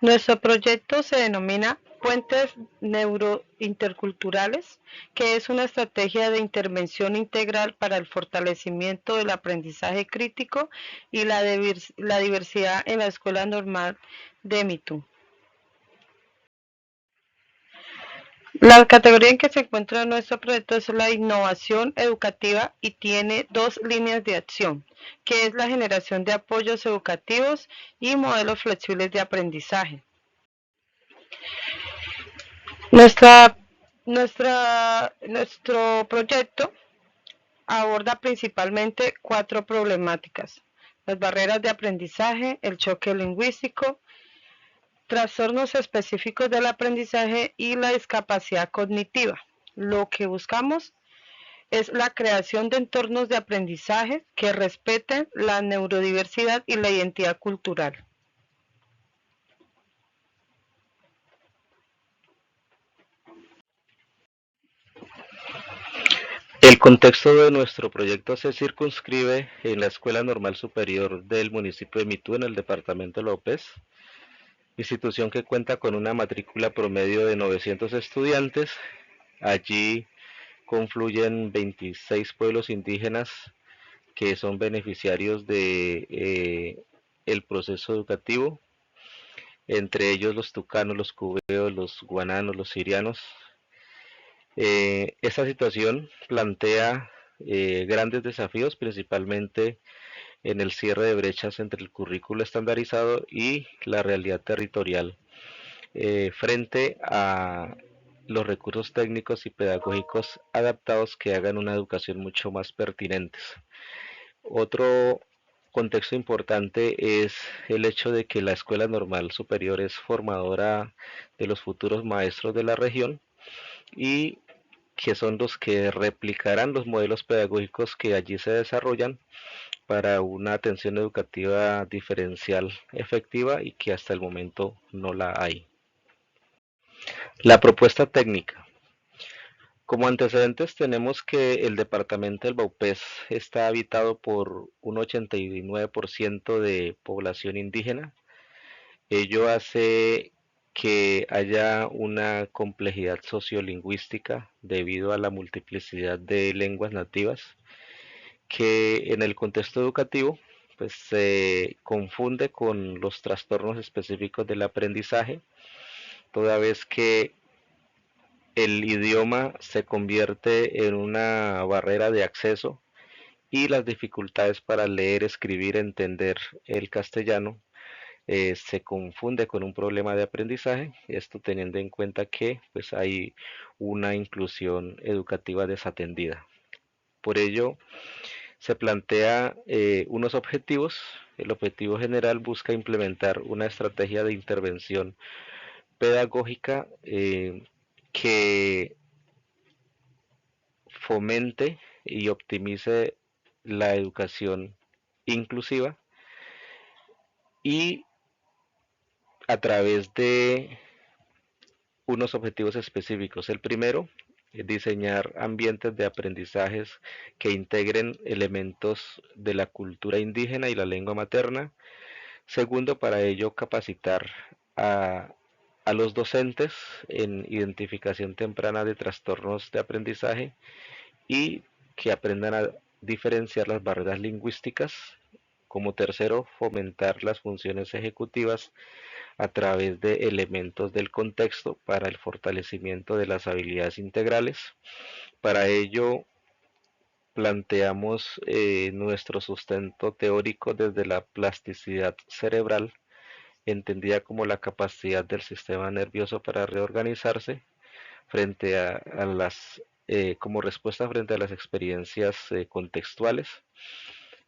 Nuestro proyecto se denomina Puentes Neurointerculturales, que es una estrategia de intervención integral para el fortalecimiento del aprendizaje crítico y la diversidad en la Escuela Normal de Mitú. La categoría en que se encuentra nuestro proyecto es la innovación educativa y tiene dos líneas de acción, que es la generación de apoyos educativos y modelos flexibles de aprendizaje. Nuestra, nuestro proyecto aborda principalmente cuatro problemáticas: las barreras de aprendizaje, el choque lingüístico, trastornos específicos del aprendizaje y la discapacidad cognitiva. Lo que buscamos es la creación de entornos de aprendizaje que respeten la neurodiversidad y la identidad cultural. El contexto de nuestro proyecto se circunscribe en la Escuela Normal Superior del municipio de Mitú, en el departamento de López, institución que cuenta con una matrícula promedio de 900 estudiantes. Allí confluyen 26 pueblos indígenas que son beneficiarios de el proceso educativo, entre ellos los tucanos, los cubeos, los guananos, los sirianos. Esta situación plantea grandes desafíos, principalmente en el cierre de brechas entre el currículo estandarizado y la realidad territorial, frente a los recursos técnicos y pedagógicos adaptados que hagan una educación mucho más pertinentes. Otro contexto importante es el hecho de que la Escuela Normal Superior es formadora de los futuros maestros de la región y que son los que replicarán los modelos pedagógicos que allí se desarrollan para una atención educativa diferencial efectiva y que hasta el momento no la hay. La propuesta técnica. Como antecedentes tenemos que el departamento del Baupés está habitado por un 89% de población indígena. Ello hace que haya una complejidad sociolingüística debido a la multiplicidad de lenguas nativas que en el contexto educativo pues se confunde con los trastornos específicos del aprendizaje, toda vez que el idioma se convierte en una barrera de acceso y las dificultades para leer, escribir, entender el castellano se confunde con un problema de aprendizaje, esto teniendo en cuenta que pues hay una inclusión educativa desatendida. Por ello, se plantea unos objetivos. El objetivo general busca implementar una estrategia de intervención pedagógica que fomente y optimice la educación inclusiva y a través de unos objetivos específicos. El primero es diseñar ambientes de aprendizajes que integren elementos de la cultura indígena y la lengua materna. Segundo, para ello capacitar a, a los docentes en identificación temprana de trastornos de aprendizaje y que aprendan a diferenciar las barreras lingüísticas. Como tercero, fomentar las funciones ejecutivas a través de elementos del contexto para el fortalecimiento de las habilidades integrales. Para ello, planteamos nuestro sustento teórico desde la plasticidad cerebral, entendida como la capacidad del sistema nervioso para reorganizarse frente a las como respuesta frente a las experiencias contextuales.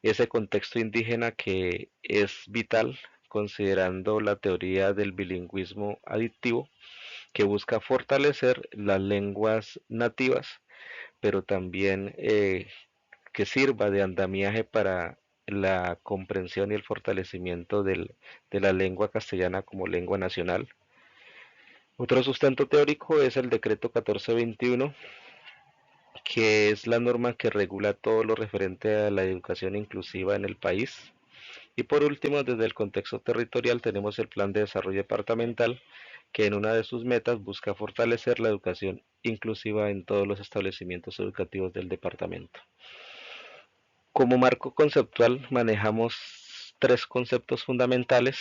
Ese contexto indígena que es vital considerando la teoría del bilingüismo adictivo que busca fortalecer las lenguas nativas, pero también que sirva de andamiaje para la comprensión y el fortalecimiento de la lengua castellana como lengua nacional. Otro sustento teórico es el decreto 1421, que es la norma que regula todo lo referente a la educación inclusiva en el país. Y por último, desde el contexto territorial tenemos el Plan de Desarrollo Departamental, que en una de sus metas busca fortalecer la educación inclusiva en todos los establecimientos educativos del departamento. Como marco conceptual manejamos tres conceptos fundamentales.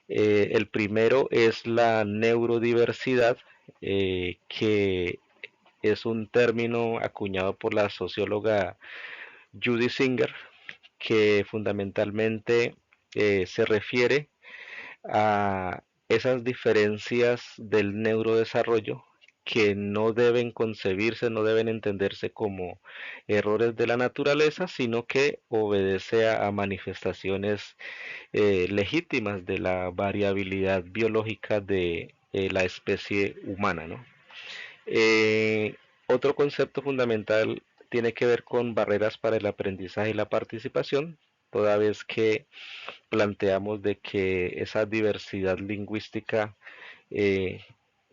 El primero es la neurodiversidad, que es un término acuñado por la socióloga Judy Singer, que fundamentalmente se refiere a esas diferencias del neurodesarrollo que no deben concebirse, no deben entenderse como errores de la naturaleza, sino que obedece a manifestaciones legítimas de la variabilidad biológica de la especie humana, ¿no? Eh, Otro concepto fundamental tiene que ver con barreras para el aprendizaje y la participación, toda vez que planteamos de que esa diversidad lingüística eh,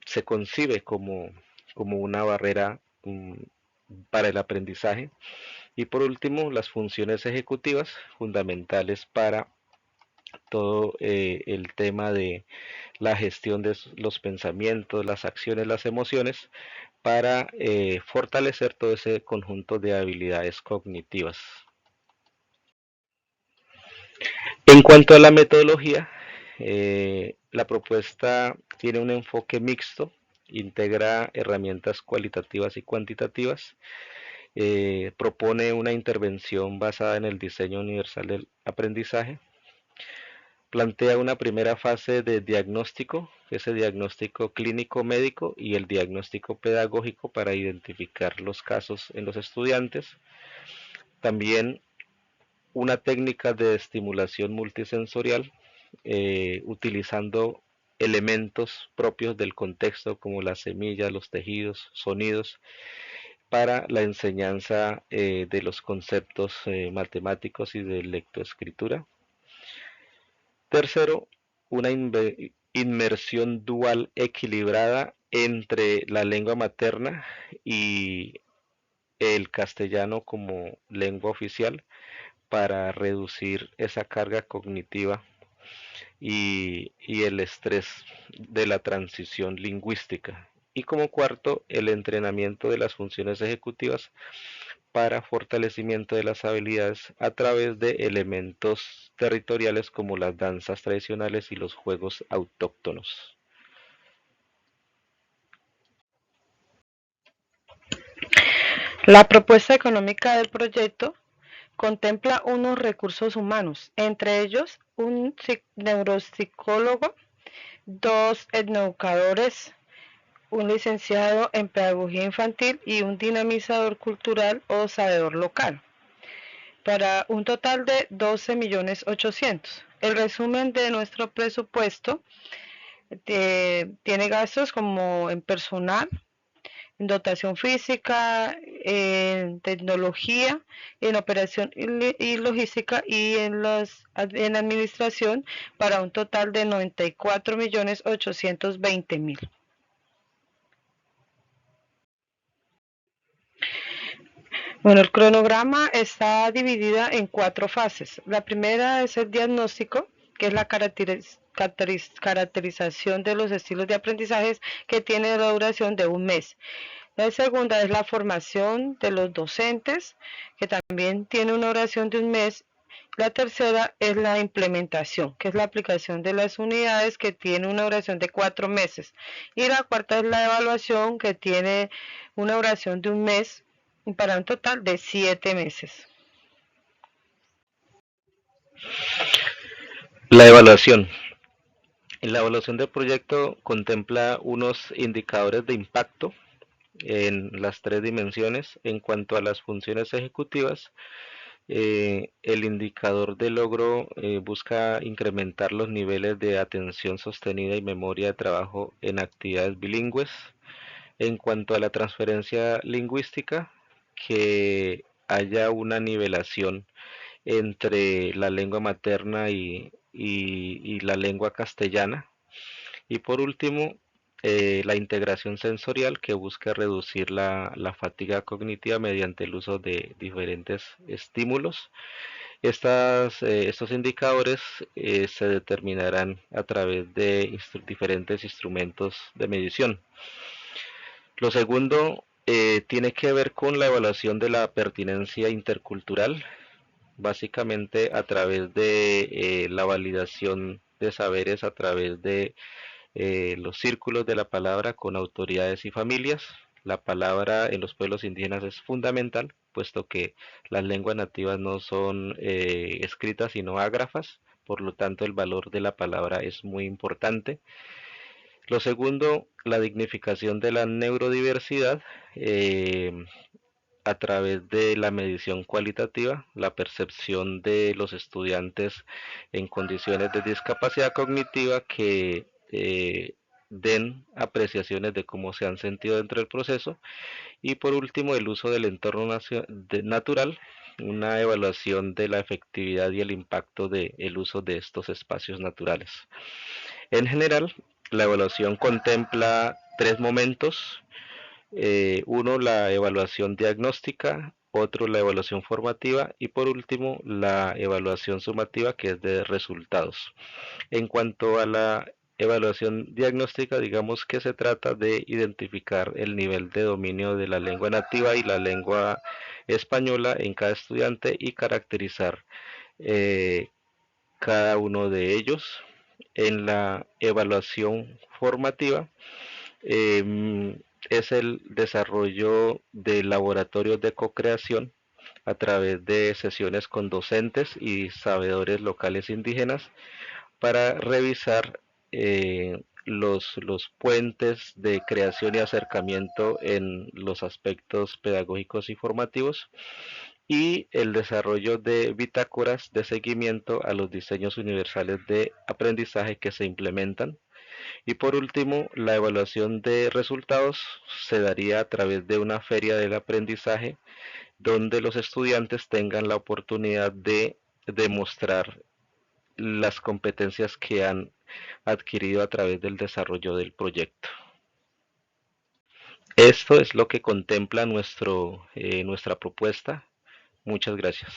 se concibe como una barrera para el aprendizaje. Y por último, las funciones ejecutivas fundamentales para todo el tema de la gestión de los pensamientos, las acciones, las emociones, para fortalecer todo ese conjunto de habilidades cognitivas. En cuanto a la metodología, la propuesta tiene un enfoque mixto, integra herramientas cualitativas y cuantitativas, propone una intervención basada en el diseño universal del aprendizaje, plantea una primera fase de diagnóstico, ese diagnóstico clínico médico y el diagnóstico pedagógico para identificar los casos en los estudiantes. También una técnica de estimulación multisensorial, utilizando elementos propios del contexto como las semillas, los tejidos, sonidos, para la enseñanza de los conceptos matemáticos y de lectoescritura. Tercero, una inmersión dual equilibrada entre la lengua materna y el castellano como lengua oficial para reducir esa carga cognitiva y el estrés de la transición lingüística. Y como cuarto, el entrenamiento de las funciones ejecutivas para fortalecimiento de las habilidades a través de elementos territoriales como las danzas tradicionales y los juegos autóctonos. La propuesta económica del proyecto contempla unos recursos humanos, entre ellos un neuropsicólogo, dos educadores, un licenciado en pedagogía infantil y un dinamizador cultural o sabedor local, para un total de 12.800.000. El resumen de nuestro presupuesto tiene gastos como en personal, en dotación física, en tecnología, en operación y logística y en administración para un total de 94.820.000. Bueno, el cronograma está dividida en 4 fases. La primera es el diagnóstico, que es la caracterización de los estilos de aprendizajes, que tiene la duración de un mes. La segunda es la formación de los docentes, que también tiene una duración de un mes. La tercera es la implementación, que es la aplicación de las unidades, que tiene una duración de 4 meses. Y la cuarta es la evaluación, que tiene una duración de un mes para un total de 7 meses. La evaluación. La evaluación del proyecto contempla unos indicadores de impacto en las 3 dimensiones. En cuanto a las funciones ejecutivas, el indicador de logro busca incrementar los niveles de atención sostenida y memoria de trabajo en actividades bilingües. En cuanto a la transferencia lingüística, que haya una nivelación entre la lengua materna y la lengua castellana. Y por último, la integración sensorial, que busca reducir la fatiga cognitiva mediante el uso de diferentes estímulos. Estos indicadores se determinarán a través de diferentes instrumentos de medición. Lo segundo tiene que ver con la evaluación de la pertinencia intercultural, básicamente a través de la validación de saberes a través de los círculos de la palabra con autoridades y familias. La palabra en los pueblos indígenas es fundamental, puesto que las lenguas nativas no son escritas sino ágrafas, por lo tanto el valor de la palabra es muy importante. Lo segundo, la dignificación de la neurodiversidad a través de la medición cualitativa, la percepción de los estudiantes en condiciones de discapacidad cognitiva que den apreciaciones de cómo se han sentido dentro del proceso. Y por último, el uso del entorno natural, una evaluación de la efectividad y el impacto del uso de estos espacios naturales. En general, la evaluación contempla tres momentos. Uno, la evaluación diagnóstica, otro, la evaluación formativa y por último, la evaluación sumativa, que es de resultados. En cuanto a la evaluación diagnóstica, digamos que se trata de identificar el nivel de dominio de la lengua nativa y la lengua española en cada estudiante y caracterizar eh, cada uno de ellos. En la evaluación formativa, eh, es el desarrollo de laboratorios de co-creación a través de sesiones con docentes y sabedores locales indígenas para revisar los puentes de creación y acercamiento en los aspectos pedagógicos y formativos y el desarrollo de bitácoras de seguimiento a los diseños universales de aprendizaje que se implementan. Y por último, la evaluación de resultados se daría a través de una feria del aprendizaje donde los estudiantes tengan la oportunidad de demostrar las competencias que han adquirido a través del desarrollo del proyecto. Esto es lo que contempla nuestra propuesta. Muchas gracias.